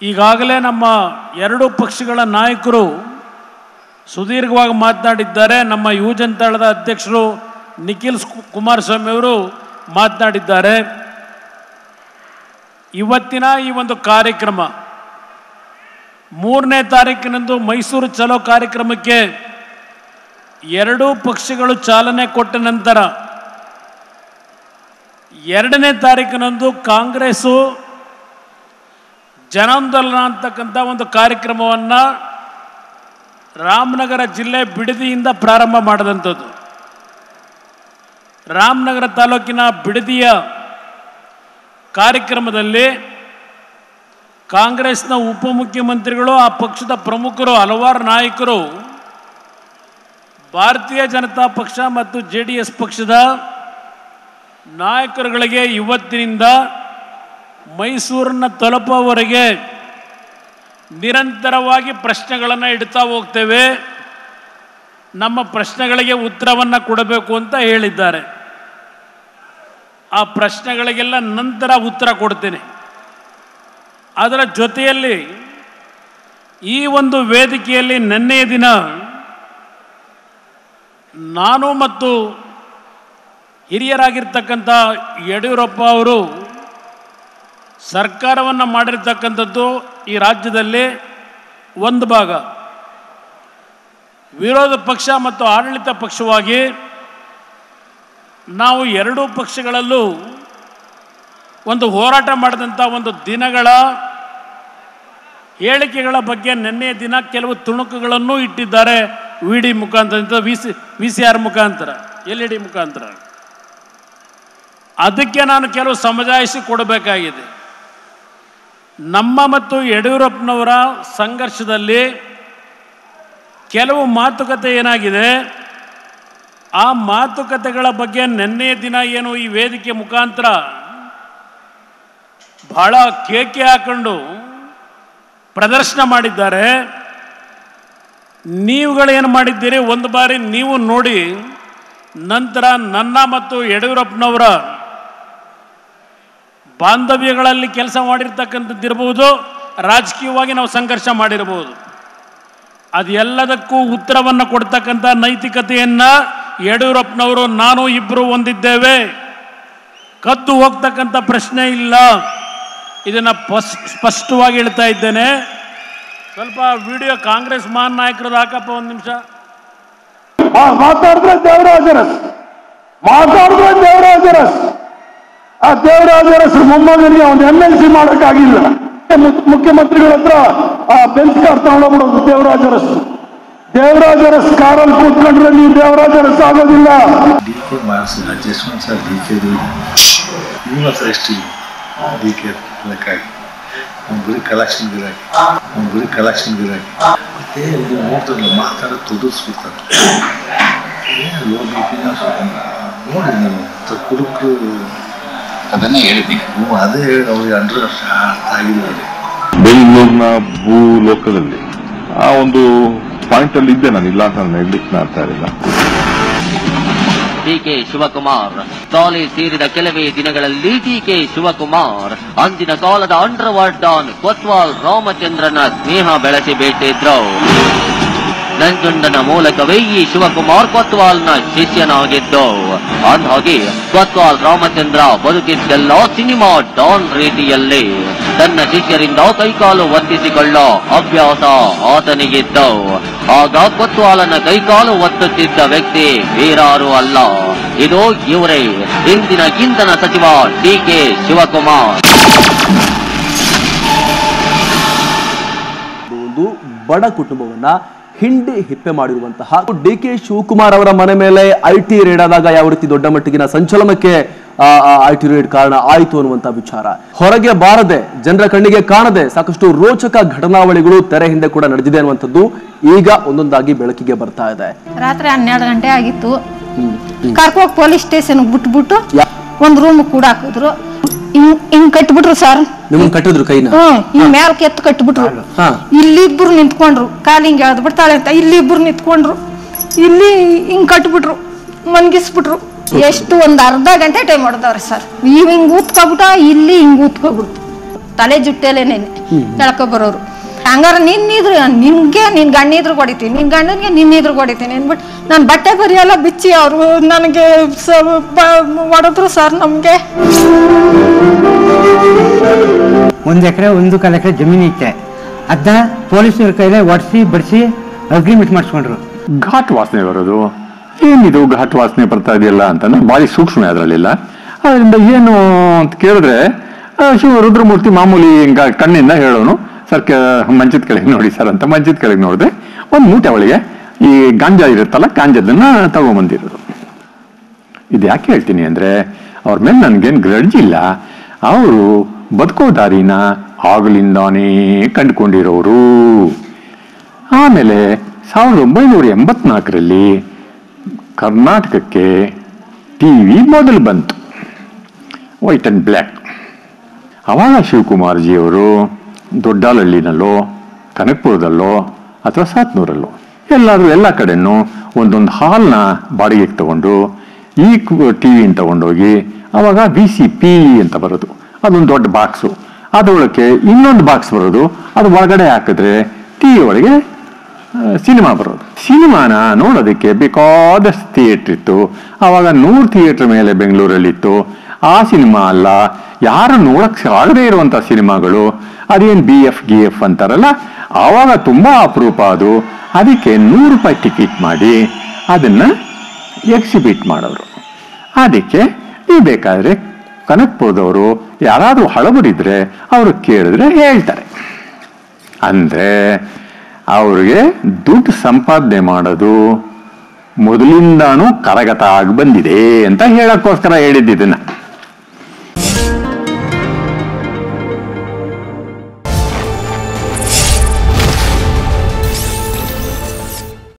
ಈಗಾಗಲೇ ನಮ್ಮ ಎರಡು ಪಕ್ಷಗಳ ನಾಯಕರು ಸುದೀರ್ಘವಾಗಿ ಮಾತನಾಡಿದ್ದಾರೆ. ನಮ್ಮ ಯುವಜನತಾಳದ ಅಧ್ಯಕ್ಷರು ನಿಖಿಲ್ ಕುಮಾರಸ್ವಾಮಿ ಅವರು ಮಾತನಾಡಿದ್ದಾರೆ. ಇವತ್ತಿನ ಈ ಒಂದು ಕಾರ್ಯಕ್ರಮ 3ನೇ ತಾರೀಕಿನಂದು ಮೈಸೂರು ಚಲೋ ಕಾರ್ಯಕ್ರಮಕ್ಕೆ ಎರಡೂ ಪಕ್ಷಗಳು ಚಾಲನೆ ಕೊಟ್ಟ ನಂತರ 2ನೇ ತಾರೀಕಿನಂದು ಕಾಂಗ್ರೆಸ್ಸು ಜನಾಂದೋಲನ ಅಂತಕ್ಕಂಥ ಒಂದು ಕಾರ್ಯಕ್ರಮವನ್ನು ರಾಮನಗರ ಜಿಲ್ಲೆ ಬಿಡದಿಯಿಂದ ಪ್ರಾರಂಭ ಮಾಡಿದಂಥದ್ದು. ರಾಮನಗರ ತಾಲೂಕಿನ ಬಿಡದಿಯ ಕಾರ್ಯಕ್ರಮದಲ್ಲಿ ಕಾಂಗ್ರೆಸ್ನ ಉಪಮುಖ್ಯಮಂತ್ರಿಗಳು, ಆ ಪಕ್ಷದ ಪ್ರಮುಖರು, ಹಲವಾರು ನಾಯಕರು ಭಾರತೀಯ ಜನತಾ ಪಕ್ಷ ಮತ್ತು JDS ಪಕ್ಷದ ನಾಯಕರುಗಳಿಗೆ ಇವತ್ತಿನಿಂದ ಮೈಸೂರನ್ನು ತಲುಪುವವರೆಗೆ ನಿರಂತರವಾಗಿ ಪ್ರಶ್ನೆಗಳನ್ನು ಇಡ್ತಾ ಹೋಗ್ತೇವೆ, ನಮ್ಮ ಪ್ರಶ್ನೆಗಳಿಗೆ ಉತ್ತರವನ್ನು ಕೊಡಬೇಕು ಅಂತ ಹೇಳಿದ್ದಾರೆ. ಆ ಪ್ರಶ್ನೆಗಳಿಗೆಲ್ಲ ನಂತರ ಉತ್ತರ ಕೊಡ್ತೇನೆ. ಅದರ ಜೊತೆಯಲ್ಲಿ ಈ ಒಂದು ವೇದಿಕೆಯಲ್ಲಿ ನಿನ್ನೆಯ ದಿನ ನಾನು ಮತ್ತು ಹಿರಿಯರಾಗಿರ್ತಕ್ಕಂಥ ಯಡಿಯೂರಪ್ಪ ಅವರು ಸರ್ಕಾರವನ್ನು ಮಾಡಿರ್ತಕ್ಕಂಥದ್ದು ಈ ರಾಜ್ಯದಲ್ಲಿ ಒಂದು ಭಾಗ, ವಿರೋಧ ಪಕ್ಷ ಮತ್ತು ಆಡಳಿತ ಪಕ್ಷವಾಗಿ ನಾವು ಎರಡೂ ಪಕ್ಷಗಳಲ್ಲೂ ಒಂದು ಹೋರಾಟ ಮಾಡಿದಂಥ ಒಂದು ದಿನಗಳ ಹೇಳಿಕೆಗಳ ಬಗ್ಗೆ ನಿನ್ನೆಯ ದಿನ ಕೆಲವು ತುಣುಕುಗಳನ್ನು ಇಟ್ಟಿದ್ದಾರೆ. VD ಮುಖಾಂತರ, VCR ಮುಖಾಂತರ, LED ಮುಖಾಂತರ. ಅದಕ್ಕೆ ನಾನು ಕೆಲವು ಸಮಜಾಯಿಷಿ ಕೊಡಬೇಕಾಗಿದೆ. ನಮ್ಮ ಮತ್ತು ಯಡಿಯೂರಪ್ಪನವರ ಸಂಘರ್ಷದಲ್ಲಿ ಕೆಲವು ಮಾತುಕತೆ ಏನಾಗಿದೆ, ಆ ಮಾತುಕತೆಗಳ ಬಗ್ಗೆ ನಿನ್ನೆಯ ದಿನ ಏನು ಈ ವೇದಿಕೆ ಮುಖಾಂತರ ಬಹಳ ಕೇಕೆ ಹಾಕೊಂಡು ಪ್ರದರ್ಶನ ಮಾಡಿದ್ದಾರೆ. ನೀವುಗಳೇನು ಮಾಡಿದ್ದೀರಿ, ಒಂದು ಬಾರಿ ನೀವು ನೋಡಿ, ನಂತರ ನನ್ನ ಮತ್ತು ಯಡಿಯೂರಪ್ಪನವರ ಬಾಂಧವ್ಯಗಳಲ್ಲಿ ಕೆಲಸ ಮಾಡಿರ್ತಕ್ಕಂಥದ್ದಿರ್ಬೋದು, ರಾಜಕೀಯವಾಗಿ ನಾವು ಸಂಘರ್ಷ ಮಾಡಿರ್ಬೋದು, ಅದೆಲ್ಲದಕ್ಕೂ ಉತ್ತರವನ್ನು ಕೊಡ್ತಕ್ಕಂಥ ನೈತಿಕತೆಯನ್ನು ಯಡಿಯೂರಪ್ಪನವರು ನಾನು ಇಬ್ಬರು ಹೊಂದಿದ್ದೇವೆ. ಕದ್ದು ಹೋಗ್ತಕ್ಕಂಥ ಪ್ರಶ್ನೆ ಇಲ್ಲ. ಇದನ್ನು ಸ್ಪಷ್ಟವಾಗಿ ಹೇಳ್ತಾ ಇದ್ದೇನೆ. ಸ್ವಲ್ಪ ವಿಡಿಯೋ ಕಾಂಗ್ರೆಸ್ ಮಹಾನ್ ನಾಯಕರದ್ದು ಹಾಕಪ್ಪ, ಒಂದು ನಿಮಿಷ. ಮಾತಾಡಿದ್ರೆ ದೇವರಾಜರಸ್, ಆ ದೇವರಾಜರಸ್ ಮೊಮ್ಮಗನಿಗೆ ಒಂದು MLC ಮಾಡೋಕ್ಕಾಗಿಲ್ಲ. ಮುಖ್ಯಮಂತ್ರಿಗಳ ಹತ್ರ ಆ ಬೆಂಚ್ ಕಾರ್ ತಗೊಂಡೋಗ್ಬಿಡೋದು ದೇವರಾಜರಸ್ ಕಾರಲ್ಲಿ ಕೂತ್ಕೊಂಡ್ರೆ ನೀವು ದೇವರಾಜರಸ್ ಆಗೋದಿಲ್ಲ. ಬರೀ ಕಲೆಕ್ಷನ್ ಗಿರಾಕಿ ಮತ್ತೆ ನೋಡ್ತಾರಲ್ಲ, ಮಾತಾಡೋ ತೊದರ್ಸ್ಬಿಡ್ತಾರೆ. ನೋಡಿ ನಾನು ಕುಡುಕರು ಅದನ್ನೇ ಹೇಳಿದ್ದೀನಿ. ಅದೇ ಅವ್ರಿಗೆ ಅರ್ಥ ಆಗಿಲ್ಲ. ಬೆಂಗಳೂರಿನ ಭೂ ಲೋಕದಲ್ಲಿ ಆ ಒಂದು ಪಾಯಿಂಟ್ ಅಲ್ಲಿ ಇದ್ದೆ ನಾನು, ಇಲ್ಲ ಅಂತ ಹೇಳಲಿಕ್ಕೆ ಮಾಡ್ತಾ ಇರಲಿಲ್ಲ. DK ಶಿವಕುಮಾರ್ ತಾಲೆ ಸೇರಿದ ಕೆಲವೇ ದಿನಗಳಲ್ಲಿ DK ಶಿವಕುಮಾರ್ ಅಂದಿನ ಕಾಲದ ಅಂಡರ್ ವರ್ಲ್ಡ್ ಡಾನ್ ಕೊತ್ವಾಲ್ ರಾಮಚಂದ್ರನ ಸ್ನೇಹ ಬೆಳೆಸಿ ಬಿಟ್ಟಿದ್ರು. ನಂಜುಂಡನ ಮೂಲಕವೇ ಈ ಶಿವಕುಮಾರ್ ಕೊತ್ವಾಲ್ನ ಶಿಷ್ಯನಾಗಿದ್ದು. ಅಂದಾಗೆ ಕೊತ್ವಾಲ್ ರಾಮಚಂದ್ರ ಬದುಕಿದ್ದೆಲ್ಲ ಸಿನಿಮಾ ಡಾನ್ ರೀತಿಯಲ್ಲಿ ತನ್ನ ಶಿಷ್ಯರಿಂದ ಕೈಕಾಲು ಒತ್ತಿಸಿಕೊಳ್ಳೋ ಅಭ್ಯಾಸ ಆತನಿಗಿದ್ದು. ಆಗ ಕೊತ್ವಾಲನ ಕೈಕಾಲು ಒತ್ತುತ್ತಿದ್ದ ವ್ಯಕ್ತಿ ಬೇರಾರು ಅಲ್ಲ, ಇದು ಇವರೇ, ಇಂದಿನ ಇಂಧನ ಸಚಿವ DK ಶಿವಕುಮಾರ್. ಒಂದು ಬಡ ಕುಟುಂಬವನ್ನ ಹಿಂಡಿ ಹಿಪ್ಪೆ ಮಾಡಿರುವಂತಹ DK ಶಿವಕುಮಾರ್ ಅವರ ಮನೆ ಮೇಲೆ IT ರೇಡ್ ಆದಾಗ ಯಾವ ರೀತಿ ದೊಡ್ಡ ಮಟ್ಟಿಗಿನ ಸಂಚಲನಕ್ಕೆ IT ರೇಡ್ ಕಾರಣ ಆಯಿತು ಅನ್ನುವಂತ ವಿಚಾರ, ಹೊರಗೆ ಬಾರದೆ ಜನರ ಕಣ್ಣಿಗೆ ಕಾಣದೆ ಸಾಕಷ್ಟು ರೋಚಕ ಘಟನಾವಳಿಗಳು ತೆರೆ ಹಿಂದೆ ಕೂಡ ನಡೆದಿದೆ ಅನ್ನುವಂಥದ್ದು ಈಗ ಒಂದೊಂದಾಗಿ ಬೆಳಕಿಗೆ ಬರ್ತಾ ಇದೆ. ರಾತ್ರಿ 12 ಗಂಟೆ ಆಗಿತ್ತು. ಕರ್ಕೋಗಿ ಪೊಲೀಸ್ ಸ್ಟೇಷನ್ ಬಿಟ್ಬಿಟ್ಟು ಒಂದ್ ರೂಮ್ ಕೂಡ ಹಾಕಿದ್ರು. ಹಿಂಗ್ ಕಟ್ಬಿಟ್ರು ಸರ್. ನಿಮ್ಮನ್ನ ಕಟ್ಟಿದ್ರು ಕೈನ? ಹಿಂಗ್ ಮ್ಯಾಲ ಕೆತ್ತು ಕಟ್ಬಿಟ್ರು. ಇಲ್ಲಿಬ್ರು ನಿಂತ್ಕೊಂಡ್ರು, ಕಾಲಿಂಗ್ ಎಳ್ದ್ ಬಿಡ್ತಾಳೆ ಅಂತ ಇಲ್ಲಿಬ್ರು ನಿಂತ್ಕೊಂಡ್ರು. ಇಲ್ಲಿ ಹಿಂಗ್ ಕಟ್ಬಿಟ್ರು, ಮನ್ಗಿಸ್ಬಿಟ್ರು. ಎಷ್ಟು ಒಂದ್ ಅರ್ಧ ಗಂಟೆ ಟೈಮ್ ಹೊಡೆದವ್ರೆ ಸರ್. ಹಿಂಗ್ ಊದ್ಕೊಬಿಟ್ಟ, ಇಲ್ಲಿ ಹಿಂಗ್ ಊದ್ಕೊಬಿಡ್ತು, ತಲೆ ಜುಟ್ಟೇಲೇನೆ. ಕೆಳಕ ಬರೋರು. ಹಂಗಾರ ನಿನ್ ಗಣ್ಣಿದ್ರು ಹೊಡಿತೀನಿ, ನಿನ್ ಗಂಡನಿಗೆ ನಿನ್ನಿದ್ರು ಹೊಡಿತೀನಿ ಅಂದ್ಬಿಟ್ಟು ನಾನು ಬಟ್ಟೆ ಬರಿ ಎಲ್ಲ ಬಿಚ್ಚಿ ಅವರು ನನಗೆ ಹೊಡೆದ್ರು ಸರ್. ನಮ್ಗೆ 1 ಎಕರೆ 1 ಎಕರೆ ಜಮೀನು ಇತ್ತೆ, ಅದನ್ನ ಪೊಲೀಸರ ಕೈಲೇ ಒಡಿಸಿ ಬಡಿಸಿ ಅಗ್ರಿಮೆಂಟ್ ಮಾಡಿಸ್ಕೊಂಡ್ರು. ಘಾಟ್ ವಾಸನೆ ಬರೋದು, ಏನಿದು ಘಾಟ್ ವಾಸನೆ ಬರ್ತಾ ಇದೆಯಲ್ಲ ಅಂತಂದ್ರೆ ಭಾರಿ ಸೂಕ್ಷ್ಮ ಅದರಲ್ಲಿಲ್ಲ. ಅದರಿಂದ ಏನು ಅಂತ ಕೇಳಿದ್ರೆ ರುದ್ರಮೂರ್ತಿ ಮಾಮೂಲಿ ಹಿಂಗ ಕಣ್ಣಿಂದ ಹೇಳೋನು, ಸರ್ ಮಂಚದ ಕೆಳಗೆ ನೋಡಿ ಸರ್ ಅಂತ ಮಂಚದ ಕೆಳಗೆ ನೋಡಿದ್ರೆ ಒಂದು ಮೂಟೆ ಒಳಗೆ ಈ ಗಾಂಜಾ ಇರುತ್ತಲ್ಲ, ಗಾಂಜಾದನ್ನ ತಗೊಂಬಂದಿರೋದು. ಇದು ಯಾಕೆ ಹೇಳ್ತೀನಿ ಅಂದ್ರೆ ಅವ್ರ ಮೇಲೆ ನನ್ಗೇನು ಗ್ರಡ್ಜ್ ಇಲ್ಲ, ಅವರು ಬದುಕೋ ದಾರಿನ ಆಗಲಿಂದಾನೇ ಕಂಡುಕೊಂಡಿರೋರು. ಆಮೇಲೆ 1984ರಲ್ಲಿ ಕರ್ನಾಟಕಕ್ಕೆ ಟಿವಿ ಮೊದಲು ಬಂತು, ವೈಟ್ ಅಂಡ್ ಬ್ಲ್ಯಾಕ್. ಅವಾಗ ಶಿವಕುಮಾರ್ಜಿಯವರು ದೊಡ್ಡಾಲಹಳ್ಳಿನಲ್ಲೋ ಕನಕಪುರದಲ್ಲೋ ಅಥವಾ ಸಾತ್ನೂರಲ್ಲೋ ಎಲ್ಲ ಕಡೆನೂ ಒಂದೊಂದು ಹಾಲ್ನ ಬಾಡಿಗೆಗೆ ತಗೊಂಡು ಈ ಟಿವಿನ ತಗೊಂಡೋಗಿ ಅವಾಗ VCP ಅಂತ ಬರೋದು, ಅದೊಂದು ದೊಡ್ಡ ಬಾಕ್ಸು, ಅದರೊಳಕ್ಕೆ ಇನ್ನೊಂದು ಬಾಕ್ಸ್ ಬರೋದು, ಅದು ಒಳಗಡೆ ಹಾಕಿದ್ರೆ ಟಿವಿ ಒಳಗೆ ಸಿನಿಮಾ ಬರೋದು. ಸಿನಿಮಾನ ನೋಡೋದಕ್ಕೆ ಬೇಕಾದಷ್ಟು ಥಿಯೇಟ್ರ್ ಇತ್ತು. ಆವಾಗ 100 ಥಿಯೇಟ್ರ್ ಮೇಲೆ ಬೆಂಗಳೂರಲ್ಲಿತ್ತು. ಆ ಸಿನಿಮಾ ಅಲ್ಲ, ಯಾರು ನೋಡಕ್ಕೆ ಆಗದೇ ಇರುವಂಥ ಸಿನಿಮಾಗಳು, ಅದೇನು BF ಅಂತಾರಲ್ಲ, ಆವಾಗ ತುಂಬಾ ಅಪರೂಪ ಅದು. ಅದಕ್ಕೆ 100 ರೂಪಾಯಿ ಟಿಕೆಟ್ ಮಾಡಿ ಅದನ್ನ ಎಕ್ಸಿಬಿಟ್ ಮಾಡೋರು. ಅದಕ್ಕೆ ನೀವು ಬೇಕಾದ್ರೆ ಕನಕಪುರದವರು ಯಾರಾದ್ರೂ ಹಳಬರಿದ್ರೆ ಅವರು ಕೇಳಿದ್ರೆ ಹೇಳ್ತಾರೆ. ಅಂದ್ರೆ ಅವ್ರಿಗೆ ದುಡ್ಡು ಸಂಪಾದನೆ ಮಾಡೋದು ಮೊದಲಿಂದಾನು ಕರಗತ ಆಗಿ ಬಂದಿದೆ ಅಂತ ಹೇಳಕ್ಕೋಸ್ಕರ ಹೇಳಿದ್ದಿದ್ದನ್ನ.